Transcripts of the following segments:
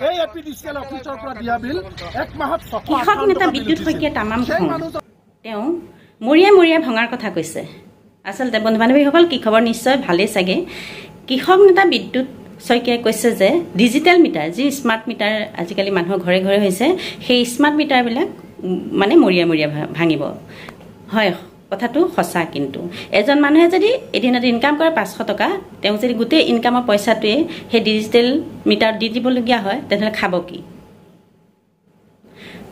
এই এপিডিচিএল অফিচৰ পৰা দিয়া বিল এক মাহত কৃষক নেতা বিদ্যুৎ শইকীয়া তামাম তেওঁ মৰিয়াই মৰিয়াই ভঙাৰ কথা কৈছে। আচলতে বন্ধু বান্ধৱীসকল কি খবৰ নিশ্চয় ভালেই চাগে। কৃষক নেতা বিদ্যুৎ শইকীয়াই কৈছে যে ডিজিটেল মিটাৰ যি স্মাৰ্ট মিটাৰ আজিকালি মানুহৰ ঘৰে ঘৰে হৈছে সেই স্মাৰ্ট মিটাৰবিলাক মানে মৰিয়াই মৰিয়াই ভাঙিব। হয় কথাটো সঁচা, কিন্তু এজন মানুহে যদি এদিনত ইনকাম কৰে 500 টকা, তেওঁ যদি গোটেই ইনকামৰ পইচাটোৱে সেই ডিজিটেল মিটাৰ দি দিবলগীয়া হয় তেনেহ'লে খাব কি?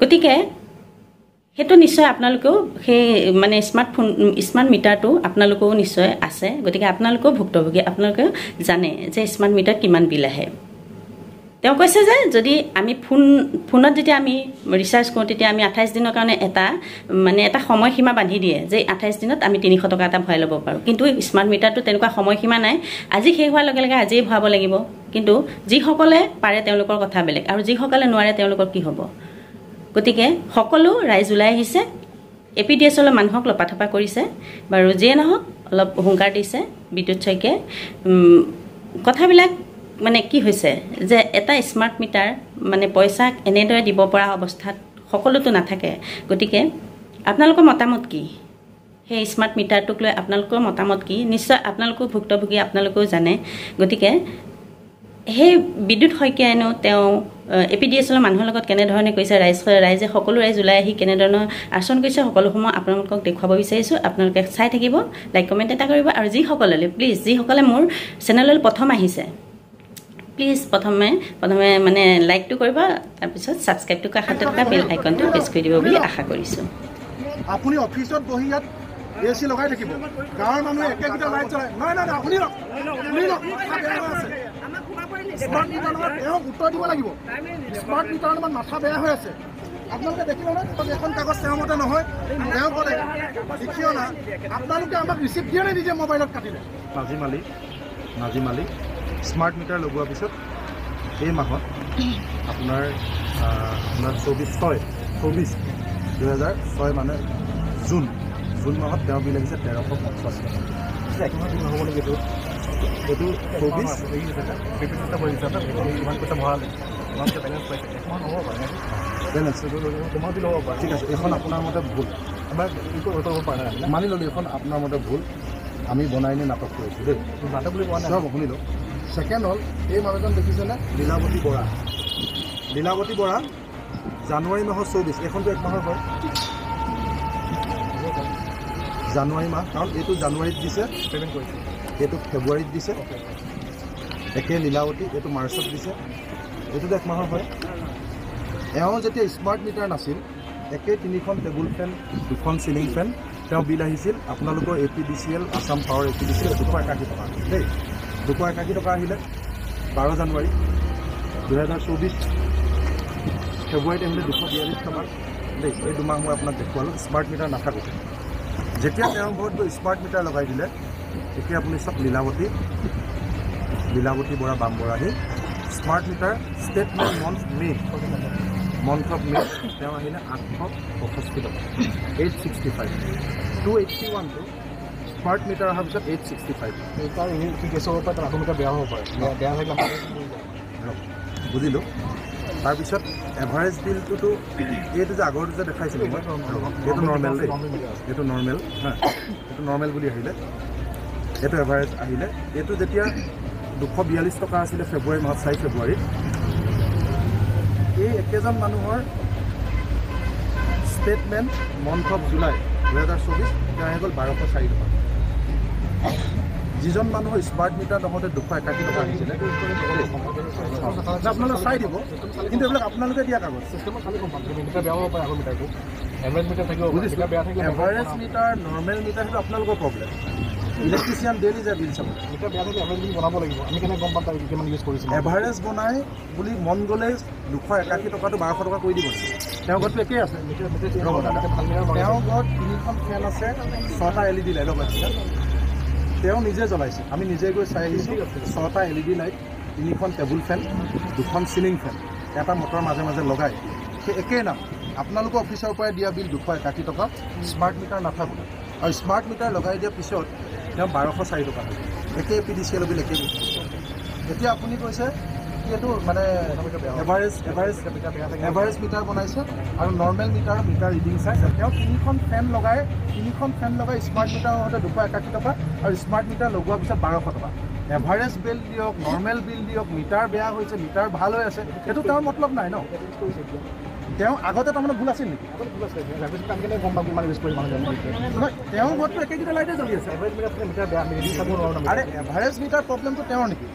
গতিকে সেইটো নিশ্চয় আপোনালোকেও সেই মানে স্মাৰ্ট মিটাৰটো আপোনালোকেও নিশ্চয় আছে। গতিকে আপোনালোকেও ভুক্তভোগী, আপোনালোকেও জানে যে স্মাৰ্ট মিটাৰ কিমান বিল আহে। তেওঁ কৈছে যে যদি আমি ফোনত যেতিয়া আমি ৰিচাৰ্জ কৰোঁ তেতিয়া আমি 28 দিনৰ কাৰণে এটা সময়সীমা বান্ধি দিয়ে যে 28 দিনত আমি 300 টকা এটা ভৰাই ল'ব পাৰোঁ। কিন্তু স্মাৰ্ট মিটাৰটো তেনেকুৱা সময়সীমা নাই, আজি শেষ হোৱাৰ লগে লগে আজিয়ে ভৰাব লাগিব। কিন্তু যিসকলে পাৰে তেওঁলোকৰ কথা বেলেগ, আৰু যিসকলে নোৱাৰে তেওঁলোকৰ কি হ'ব? গতিকে সকলো ৰাইজ ওলাই আহিছে, এপিডিএছলৈ মানুহক লপাথপা কৰিছে। বাৰু যিয়ে নহওক অলপ হুংকাৰ দিছে বিদ্যুৎ শইকীয়াই। কথাবিলাক মানে কি হৈছে যে এটা স্মাৰ্ট মিটাৰ মানে পইচা এনেদৰে দিব পৰা অৱস্থাত সকলোতো নাথাকে। গতিকে আপোনালোকৰ মতামত কি? সেই স্মাৰ্ট মিটাৰটোক লৈ আপোনালোকৰ মতামত কি? নিশ্চয় আপোনালোকেও ভুক্তভোগী, আপোনালোকেও জানে। গতিকে সেই বিদ্যুৎ শইকীয়াইনো তেওঁ এপিডিএছৰ মানুহৰ লগত কেনেধৰণে কৈছে, ৰাইজে সকলো ৰাইজ ওলাই আহি কেনেধৰণৰ আচৰণ কৰিছে সকলোসমূহ আপোনালোকক দেখুৱাব বিচাৰিছোঁ। আপোনালোকে চাই থাকিব, লাইক কমেণ্ট এটা কৰিব। আৰু যিসকলে মোৰ চেনেললৈ প্ৰথম আহিছে প্লিজ প্ৰথমে মানে লাইকটো কৰিব, তাৰপিছত ছাবস্ক্ৰাইবটো কাষতে থকা বেল আইকনটো প্ৰেছ কৰি দিব বুলি আশা কৰিছোঁ। আপুনি অফিচত বহি ইয়াত এচি লগাই থাকিব, গাঁৱৰ মানুহে একেগিটা লাইট জ্বলাই। নাই আপুনি স্মাৰ্ট মিটাৰ লগত তেওঁক উত্তৰ দিব লাগিব। স্মাৰ্ট মিটাৰৰ লগত মাথা বেয়া হৈ আছে। আপোনালোকে দেখিব না, এখন কাগজ তেওঁৰ মতে নহয়, তেওঁ ক'লে দেখিও না। আপোনালোকে আমাক ৰিচিপ্ট দিয়ে নে নিজে মোবাইলত কাটিলে? নাজি মালিক স্মাৰ্ট মিটাৰ লগোৱাৰ পিছত এই মাহত আপোনাৰ 2006 মানে জুন মাহত তেওঁ বিল আহিছে 1350 টকা। একমাহ দিন নহ'ব নেকি? এইটো 24 ইমান পইচা ভৰালে ঠিক আছে। এইখন আপোনাৰ মতে ভুল, মানি ল'লোঁ এইখন আপোনাৰ মতে ভুল। আমি বনাই নি নাটক কৰিছোঁ দেই, নাটক বুলি কোৱা নাই, শুনি লওক। ছেকেণ্ড হ'ল এই মানুহজন দেখিছেনে? লীলাৱতী বৰা জানুৱাৰী মাহৰ 24, এইখনটো এক মাহৰ হয়। জানুৱাৰী মাহ, কাৰণ এইটো জানুৱাৰীত দিছে, পে'মেণ্ট কৰিছে, এইটো ফেব্ৰুৱাৰীত দিছে। একে লীলাৱতী এইটো মাৰ্চত দিছে, এইটোতো এক মাহৰ হয়। এওঁ যেতিয়া স্মাৰ্ট মিটাৰ নাছিল, একে 3খন টেবুল ফেন, 2খন চিলিং ফেন তেওঁ বিল আহিছিল আপোনালোকৰ এপিডিচিএল আছাম পাৱাৰ এপিডিচিএল 281 টকা দেই। 281 টকা আহিলে 12 জানুৱাৰী 2024, ফেব্ৰুৱাৰীত আহিলে 242 টকা দেই। এই দুমাহ মই আপোনাক দেখুৱালোঁ স্মাৰ্ট মিটাৰ নাথাকোঁতে। যেতিয়া তেওঁৰ ঘৰত গৈ স্মাৰ্ট মিটাৰ লগাই দিলে, এতিয়া আপুনি চাওক Lilawati Bora Bamborahi smart meter statement month of May তেওঁ আহিলে 865 টকা, 865। 281টো স্মাৰ্ট মিটাৰ অহাৰ পিছত 865। তাৰ কি কেছৰ পৰা তাৰ আকৌ মিটাৰ বেয়া হ'ব পাৰে, বেয়া থাকিলে বুজিলোঁ। তাৰপিছত এভাৰেজ বিলটোতো এইটো যে আগৰটো যে দেখাইছিলোঁ মই, এইটো নৰ্মেল দেই, এইটো নৰ্মেল এইটো নৰ্মেল বুলি আহিলে, এইটো এভাৰেজ আহিলে। এইটো যেতিয়া 242 টকা আছিলে ফেব্ৰুৱাৰী মাহত, 4 ফেব্ৰুৱাৰীত, এই একেজন মানুহৰ ষ্টেটমেণ্ট মন্থ অফ জুলাই 2024 তেওঁ আহি গ'ল 1204 টকা। যিজন মানুহৰ স্মাৰ্ট মিটাৰ নহওঁতে 281 টকা আহিছিলে, আপোনালোকে চাই দিব। কিন্তু এইবিলাক আপোনালোকে দিয়া কাগজ মিটাৰ বেয়া হ'ব পাৰে, আগৰ মিটাৰটো এভাৰেজ মিটাৰ থাকিব, এভাৰেজ মিটাৰ নৰ্মেল মিটাৰ সেইটো আপোনালোকৰ প্ৰব্লেম। ইলেক্ট্ৰিচিয়ান ডেইলি যায় বিল চাব, মিটাৰ বেয়া থাকিলে এভাৰেজ বিল বনাব লাগিব। আমি কেনেকৈ গম পাম তাৰ কিমান ইউজ কৰিছোঁ? এভাৰেজ বনাই বুলি মন গ'লে 281 টকাটো 1200 টকা কৰি দিব। তেওঁৰ ঘৰটো একেই আছে, তেওঁৰ ঘৰত 3খন ফেন আছে, 6টা LED লাইট লগাইছে, তেওঁ নিজে জ্বলাইছে। আমি নিজে গৈ চাই আহিছোঁ, 6টা LED লাইট, 3খন টেবুল ফেন, 2খন চিলিং ফেন, এটা মটৰ মাজে মাজে লগাই, সেই একেই নাম। আপোনালোকৰ অফিচৰ পৰাই দিয়া বিল 281 টকা, স্মাৰ্ট মিটাৰ নাথাকোঁ। আৰু স্মাৰ্ট মিটাৰ লগাই দিয়াৰ পিছত তেওঁ 1204 টকা হয়, একে এপিডিচিএল বিল একেই। এতিয়া আপুনি কৈছে কি এইটো মানে এভাৰেজ মিটাৰ বনাইছে আৰু নৰ্মেল মিটাৰ ৰিডিং চাই তেওঁ তিনিখন ফেন লগাই স্মাৰ্ট মিটাৰ হওঁতে 281 টকা আৰু স্মাৰ্ট মিটাৰ লগোৱাৰ পিছত 1200 টকা। এভাৰেজ বিল দিয়ক, নৰ্মেল বিল দিয়ক, মিটাৰ বেয়া হৈছে, মিটাৰ ভাল হৈ আছে, সেইটো তেওঁৰ মতলব নাই ন। তেওঁ আগতে তাৰমানে ভুল আছিল নেকি? তেওঁৰ ঘৰটো একেকেইটা লাইটে জ্বলি আছে। আৰে এভাৰেজ মিটাৰ প্ৰব্লেমটো তেওঁৰ নেকি?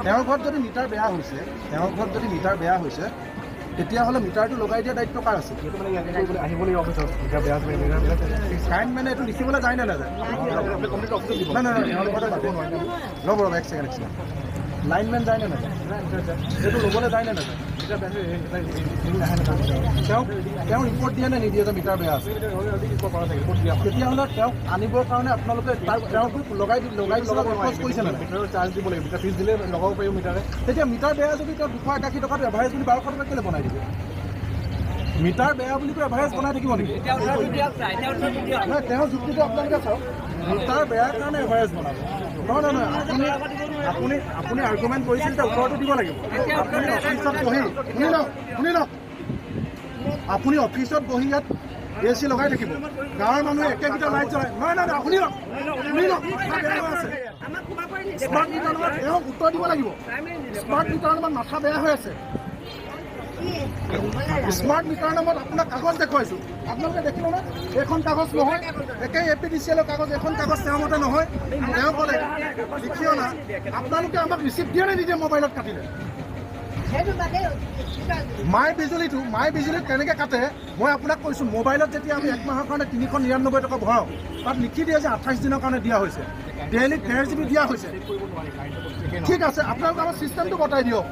তেওঁৰ ঘৰত যদি মিটাৰ বেয়া হৈছে তেতিয়াহ'লে মিটাৰটো লগাই দিয়া দায়িত্ব কাৰ আছে? কাৰেণ্টমেনে এইটো লিখিবলৈ যায় নে নাযায়? ৰ'ব এক ছেকেণ্ড, লাইনমেন যায় নে নাযায়? এইটো ল'বলৈ যায় নে নাযায়? তেওঁ ৰিপৰ্ট দিয়ে নে নিদিয়ে যে মিটাৰ বেয়া আছে? তেতিয়াহ'লে তেওঁক আনিবৰ কাৰণে আপোনালোকে তেওঁক লগাই কৰিছে নে চাৰ্জ দিব লাগিব? মিটাৰ ফিজ দিলে লগাব পাৰিব মিটাৰে। তেতিয়া মিটাৰ বেয়া যদি তেওঁ 281 টকাটো এভাৰেজ বুলি 1200 টকা কেলৈ বনাই দিব? মিটাৰ বেয়া বুলি কৈ এভাৰেজ বনাই থাকিব নেকি? নহয়, তেওঁৰ যুক্তিটো আপোনালোকে চাওক, মিটাৰ বেয়াৰ কাৰণে এভাৰেজ বনাব। নহয়, আপুনি আৰ্গুমেণ্ট কৰিছিল যে উত্তৰটো দিব লাগিব। আপুনি অফিচত বহি শুনি লওক, আপুনি অফিচত বহি ইয়াত AC লগাই থাকিব, গাঁৱৰ মানুহে একেকেইটা লাইট জ্বলাই। নহয়, শুনি লওক, স্মাৰ্ট মিটাৰ নামত তেওঁক উত্তৰ দিব লাগিব। স্মাৰ্ট মিটাৰ নামত মাথা বেয়া হৈ আছে। স্মাৰ্ট মিটাৰ নামত আপোনাক কাগজ দেখুৱাইছোঁ, আপোনালোকে দেখিব নে? এইখন কাগজ নহয়, একেই APDCL কাগজ, এখন কাগজ তেওঁৰ মতে নহয়। তেওঁ ক'লে লিখিও না, আপোনালোকে আমাক ৰিচিপ্ট দিয়ে নে নিদিয়ে? মোবাইলত কাটিলে মাই বিজুলীত কেনেকৈ কাটে মই আপোনাক কৈছোঁ। মোবাইলত যেতিয়া আমি 1 মাহৰ কাৰণে 399 টকা ভৰাওঁ, তাত লিখি দিয়ে যে 28 দিনৰ কাৰণে দিয়া হৈছে, ডেইলি 1.5 GB দিয়া হৈছে। ঠিক আছে, আপোনালোকে আমাৰ চিষ্টেমটো বতাই দিয়ক।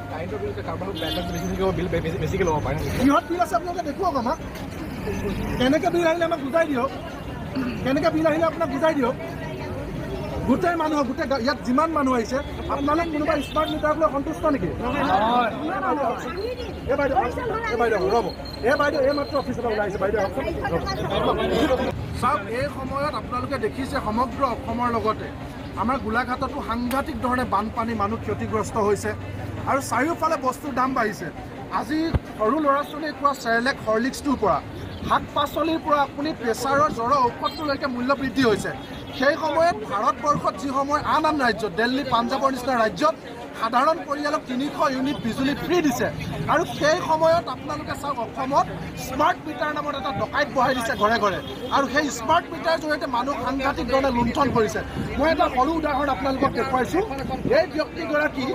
কিহত বিল আছে আপোনালোকে দেখুৱাওক আমাক। কেনেকৈ বিল আহিলে আমাক বুজাই দিয়ক। আপোনাক বুজাই দিয়ক। গোটেই মানুহক, ইয়াত যিমান মানুহ আহিছে, আপোনালোক কোনোবা স্মাৰ্ট মিটাৰক লৈ সন্তুষ্ট নেকি? এই বাইদেউ ৰ'ব, এই মাত্ৰ অফিচৰ পৰা ওলাই আহিছে। বাইদেউ চাওক, এই সময়ত আপোনালোকে দেখিছে সমগ্ৰ অসমৰ লগতে আমাৰ গোলাঘাটতো সাংঘাতিক ধৰণে বানপানী, মানুহ ক্ষতিগ্ৰস্ত হৈছে আৰু চাৰিওফালে বস্তুৰ দাম বাঢ়িছে। আজি সৰু ল'ৰা ছোৱালীৰ পৰা চেৰেলেক, হৰলিক্সটোৰ পৰা শাক পাচলিৰ পৰা আপুনি প্ৰেছাৰৰ জ্বৰৰ ঔষধটোলৈকে মূল্য বৃদ্ধি হৈছে। সেই সময়ত ভাৰতবৰ্ষত যি সময় আন ৰাজ্যত, দিল্লী, পাঞ্জাৱৰ নিচিনা ৰাজ্যত সাধাৰণ পৰিয়ালক 300 ইউনিট বিজুলী ফ্ৰী দিছে। আৰু সেই সময়ত আপোনালোকে চাওক, অসমত স্মাৰ্ট মিটাৰ নামত এটা ডকাইত বহাই দিছে ঘৰে ঘৰে, আৰু সেই স্মাৰ্ট মিটাৰ জৰিয়তে মানুহ সাংঘাতিক ধৰণে লুণ্ঠন কৰিছে। মই এটা সৰু উদাহৰণ আপোনালোকক দেখুৱাইছোঁ। এই ব্যক্তিগৰাকী,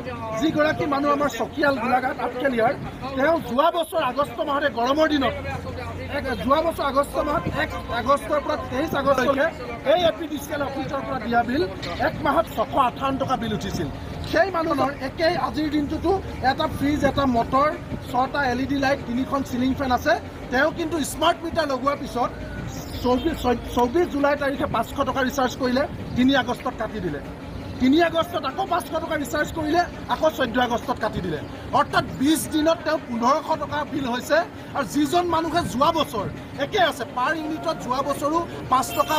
যিগৰাকী মানুহ আমাৰ চকিয়াল, গোলাঘাট, আঠখেলীয়াৰ, তেওঁ যোৱা বছৰ আগষ্ট মাহতে গৰমৰ দিনত, যোৱা বছৰ আগষ্ট মাহত 1 আগষ্টৰ পৰা 23 আগষ্টলৈকে এই APDCL অফিচৰ পৰা দিয়া বিল 1 মাহত 658 টকা বিল উঠিছিল। সেই মানুহৰ একেই আজিৰ দিনটোতো এটা ফ্ৰিজ, এটা মটৰ, 6টা LED লাইট, 3খন চিলিং ফেন আছে। তেওঁ কিন্তু স্মাৰ্ট মিটাৰ লগোৱাৰ পিছত 24 জুলাই তাৰিখে 500 টকা ৰিচাৰ্জ কৰিলে, 3 আগষ্টত কাটি দিলে। 3 আগষ্টত আকৌ 500 টকা ৰিচাৰ্জ কৰিলে, আকৌ 14 আগষ্টত কাটি দিলে। অৰ্থাৎ 20 দিনত তেওঁ 1500 টকা বিল হৈছে। আৰু যিজন মানুহে যোৱা বছৰ একে আছে, পাৰ ইউনিটত যোৱা বছৰো 5 টকা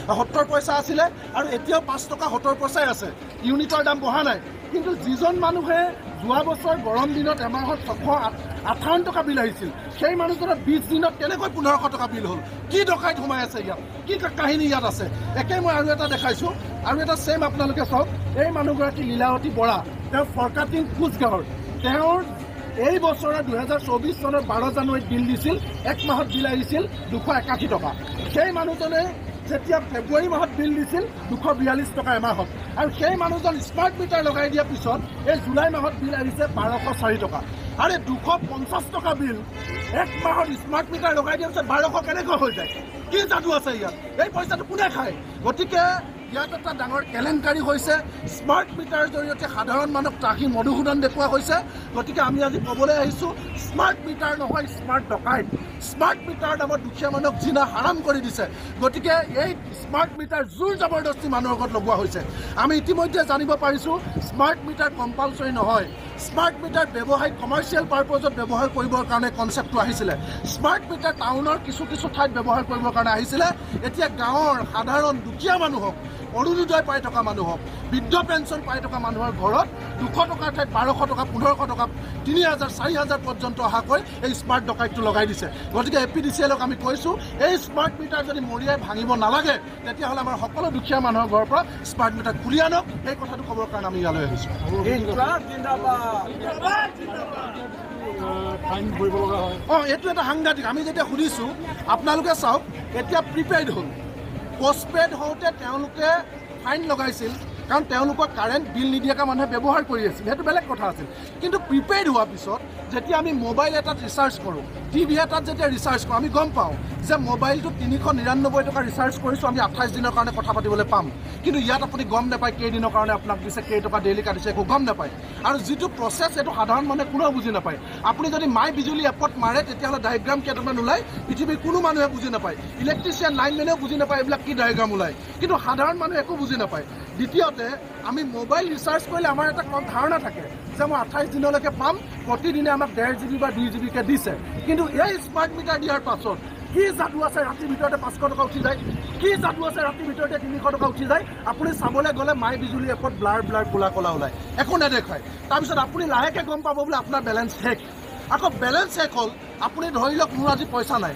70 পইচা আছিলে আৰু এতিয়াও 5 টকা 70 পইচাই আছে, ইউনিটৰ দাম বঢ়া নাই। কিন্তু যিজন মানুহে যোৱা বছৰ গৰম দিনত এমাহত 658 টকা বিল আহিছিল, সেই মানুহজনৰ 20 দিনত কেনেকৈ 1500 টকা বিল হ'ল? কি ডকাইত সোমাই আছে ইয়াত? কি কাহিনী ইয়াত আছে? একে মই আৰু এটা দেখাইছোঁ, আৰু এটা ছেম আপোনালোকে চাওক। এই মানুহগৰাকী লীলাৱতী বৰা, তেওঁ ফৰকাটিং কোচগাঁৱৰ। তেওঁৰ এই বছৰে 2024 চনৰ 12 জানুৱাৰীত বিল দিছিল, 1 মাহত বিল আহিছিল 281 টকা। সেই মানুহজনে যেতিয়া ফেব্ৰুৱাৰী মাহত বিল দিছিল 242 টকা এমাহত, আৰু সেই মানুহজন স্মাৰ্ট মিটাৰ লগাই দিয়াৰ পিছত এই জুলাই মাহত বিল আহিছে 1204 টকা। আৰে 250 টকা বিল 1 মাহত স্মাৰ্ট মিটাৰ লগাই দিয়াৰ পিছত 1200 কেনেকৈ হৈ যায়? কি যাদু আছে ইয়াত? এই পইচাটো কোনে খায়? গতিকে ইয়াত এটা ডাঙৰ কেলেংকাৰী হৈছে। স্মাৰ্ট মিটাৰৰ জৰিয়তে সাধাৰণ মানুহক ত্ৰাহি মধুসূদন দেখুওৱা হৈছে। গতিকে আমি আজি ক'বলৈ আহিছোঁ, স্মাৰ্ট মিটাৰ নহয়, স্মাৰ্ট ডকাইত। স্মাৰ্ট মিটাৰ নামত দুখীয়া মানুহক জিনা হাৰাম কৰি দিছে। গতিকে এই স্মাৰ্ট মিটাৰ জোৰ জবৰদস্তি মানুহৰ ঘৰত লগোৱা হৈছে। আমি ইতিমধ্যে জানিব পাৰিছোঁ, স্মাৰ্ট মিটাৰ কম্পালচৰি নহয়। স্মাৰ্ট মিটাৰ ব্যৱসায়িক কমাৰ্চিয়েল পাৰ্পজত ব্যৱহাৰ কৰিবৰ কাৰণে কনচেপ্টটো আহিছিলে। স্মাৰ্ট মিটাৰ টাউনৰ কিছু ঠাইত ব্যৱহাৰ কৰিবৰ কাৰণে আহিছিলে। এতিয়া গাঁৱৰ সাধাৰণ দুখীয়া মানুহক অৰুণোদয় পাই থকা মানুহক, বৃদ্ধ পেঞ্চন পাই থকা মানুহৰ ঘৰত 200 টকাৰ ঠাইত 1200 টকা 1500 টকা 3000 4000 পৰ্যন্ত অহাকৈ এই স্মাৰ্ট ডকাইতটো লগাই দিছে। গতিকে APDCLক আমি কৈছোঁ এই স্মাৰ্ট মিটাৰ যদি মৰিয়াই ভাঙিব নালাগে তেতিয়াহ'লে আমাৰ সকলো দুখীয়া মানুহৰ ঘৰৰ পৰা স্মাৰ্ট মিটাৰ খুলি আনক। এই কথাটো ক'বৰ কাৰণে আমি ইয়ালৈ আহিছোঁ। এইটো এটা সাংঘাতিক। আমি যেতিয়া সুধিছোঁ আপোনালোকে চাওক, এতিয়া প্ৰিপেইড হ'ল, পষ্টপেইড হওঁতে তেওঁলোকে ফাইন লগাইছিল কাৰণ তেওঁলোকৰ কাৰেণ্ট বিল নিদিয়াকৈ মানুহে ব্যৱহাৰ কৰি আছিল, সেইটো বেলেগ কথা আছিল। কিন্তু প্ৰিপেইড হোৱাৰ পিছত যেতিয়া আমি মোবাইল এটাত ৰিচাৰ্জ কৰোঁ, টিভি এটাত যেতিয়া ৰিচাৰ্জ কৰোঁ, আমি গম পাওঁ যে মোবাইলটো 399 টকা ৰিচাৰ্জ কৰিছোঁ, আমি 28 দিনৰ কাৰণে কথা পাতিবলৈ পাম। কিন্তু ইয়াত আপুনি গম নাপায় কেইদিনৰ কাৰণে আপোনাক দিছে, কেইটকা ডেইলি কাটিছে, একো গম নাপায়। আৰু যিটো প্ৰচেছ এইটো সাধাৰণ মানুহে কোনেও বুজি নাপায়। আপুনি যদি মাই বিজুলী এপত মাৰে তেতিয়াহ'লে ডায়েগ্ৰাম কেইটামান ওলায়, পৃথিৱীৰ কোনো মানুহে বুজি নাপায়, ইলেক্ট্ৰিচিয়ান লাইনমেনেও বুজি নাপায় এইবিলাক কি ডায়েগ্ৰাম ওলায়, কিন্তু সাধাৰণ মানুহে একো বুজি নাপায়। দ্বিতীয়তে আমি মোবাইল ৰিচাৰ্জ কৰিলে আমাৰ এটা কম ধাৰণা থাকে যে মই 28 দিনলৈকে পাম, প্ৰতিদিনে আমাক 1.5 GB বা 2 GB দিছে। কিন্তু এই স্মাৰ্ট মিটাৰ দিয়াৰ পাছত কি যাদু আছে, ৰাতিৰ ভিতৰতে 500 টকা উঠি যায়, কি যাদু আছে, ৰাতিৰ ভিতৰতে 300 টকা উঠি যায়। আপুনি চাবলৈ গ'লে মাই বিজুলী এপত ব্লাৰ ক'লা ক'লা ওলায়, একো নেদেখায়। তাৰপিছত আপুনি লাহেকৈ গম পাব বোলে আপোনাৰ বেলেঞ্চ শেষ। আকৌ বেলেঞ্চ শেষ হ'ল, আপুনি ধৰি লওক মোৰ আজি পইচা নাই,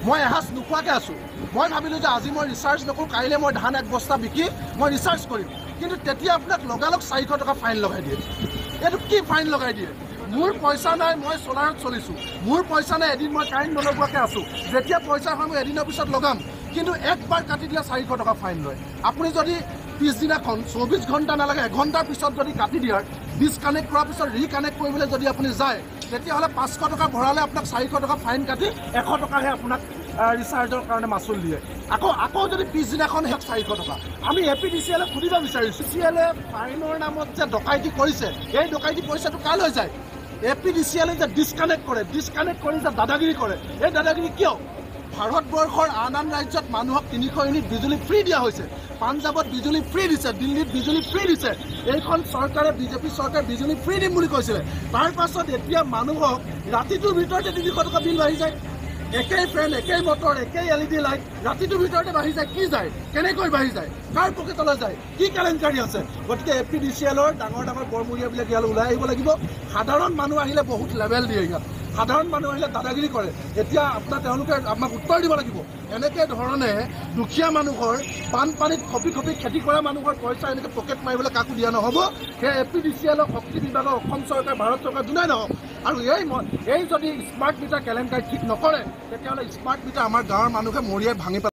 মই এসাঁজ নোখোৱাকৈ আছোঁ, মই ভাবিলোঁ যে আজি মই ৰিচাৰ্জ নকৰোঁ, কাইলৈ মই ধান 1 বস্তা বিকি মই ৰিচাৰ্জ কৰিম। কিন্তু তেতিয়া আপোনাক লগালগ 400 টকা ফাইন লগাই দিয়ে। এইটো কি ফাইন লগাই দিয়ে? মোৰ পইচা নাই, মই চলাৰত চলিছোঁ, মোৰ পইচা নাই, এদিন মই কাৰেণ্ট নলগোৱাকৈ আছোঁ, যেতিয়া পইচা হয় মই এদিনৰ পিছত লগাম, কিন্তু একবাৰ কাটি দিলে 400 টকা ফাইন লয়। আপুনি যদি পিছদিনাখন 24 ঘণ্টা নালাগে, 1 ঘণ্টাৰ পিছত যদি কাটি দিয়াৰ, ডিছকানেক্ট কৰাৰ পিছত ৰিকানেক্ট কৰিবলৈ যদি আপুনি যায়, তেতিয়াহ'লে 500 টকা ভৰালে আপোনাক 400 টকা ফাইন কাটি 100 টকাহে আপোনাক ৰিচাৰ্জৰ কাৰণে মাচুল দিয়ে। আকৌ যদি পিছদিনাখন 400 টকা। আমি APDCLক সুধিব বিচাৰিছোঁ, CLে ফাইনৰ নামত যে ডকাইতি কৰিছে, এই ডকাইতি পইচাটো কালৈ যায়? APDCLে যে ডিছকানেক্ট কৰি যে দাদাগিৰি কৰে, এই দাদাগিৰি কিয়? ভাৰতবৰ্ষৰ আন ৰাজ্যত মানুহক 300 ইউনিট বিজুলী ফ্ৰী দিয়া হৈছে, পাঞ্জাৱত বিজুলী ফ্ৰী দিছে, দিল্লীত বিজুলী ফ্ৰী দিছে। এইখন চৰকাৰে, বিজেপি চৰকাৰে বিজুলী ফ্ৰী দিম বুলি কৈছিলে। তাৰ পাছত এতিয়া মানুহক ৰাতিটোৰ ভিতৰতে 300 টকা বিল বাঢ়ি যায়। একেই ফেন, একেই মটৰ, একেই LED লাইট, ৰাতিটোৰ ভিতৰতে বাঢ়ি যায়। কি যায়? কেনেকৈ বাঢ়ি যায়? কাৰ পকেটলৈ যায়? কি কেলেংকাৰী আছে? গতিকে APDCLৰ ডাঙৰ বৰমূৰীয়াবিলাক ইয়ালৈ ওলাই আহিব লাগিব। সাধাৰণ মানুহ আহিলে বহুত লেভেল দিয়ে ইয়াত, সাধাৰণ মানুহ আহিলে দাদাগিৰি কৰে। এতিয়া তেওঁলোকে আমাক উত্তৰ দিব লাগিব। এনেকৈ ধৰণে দুখীয়া মানুহৰ বানপানীত খপি খেতি কৰা মানুহৰ পইচা এনেকৈ পকেট মাৰিবলৈ কাকো দিয়া নহ'ব। সেই APDCLৰ শক্তি বিভাগৰ অসম চৰকাৰ, ভাৰত চৰকাৰ যোনাই নহওক। আৰু এই যদি স্মাৰ্ট মিটাৰ কেলেংকাৰী ঠিক নকৰে তেতিয়াহ'লে স্মাৰ্ট মিটাৰ আমাৰ গাঁৱৰ মানুহে মৰিয়াই ভাঙি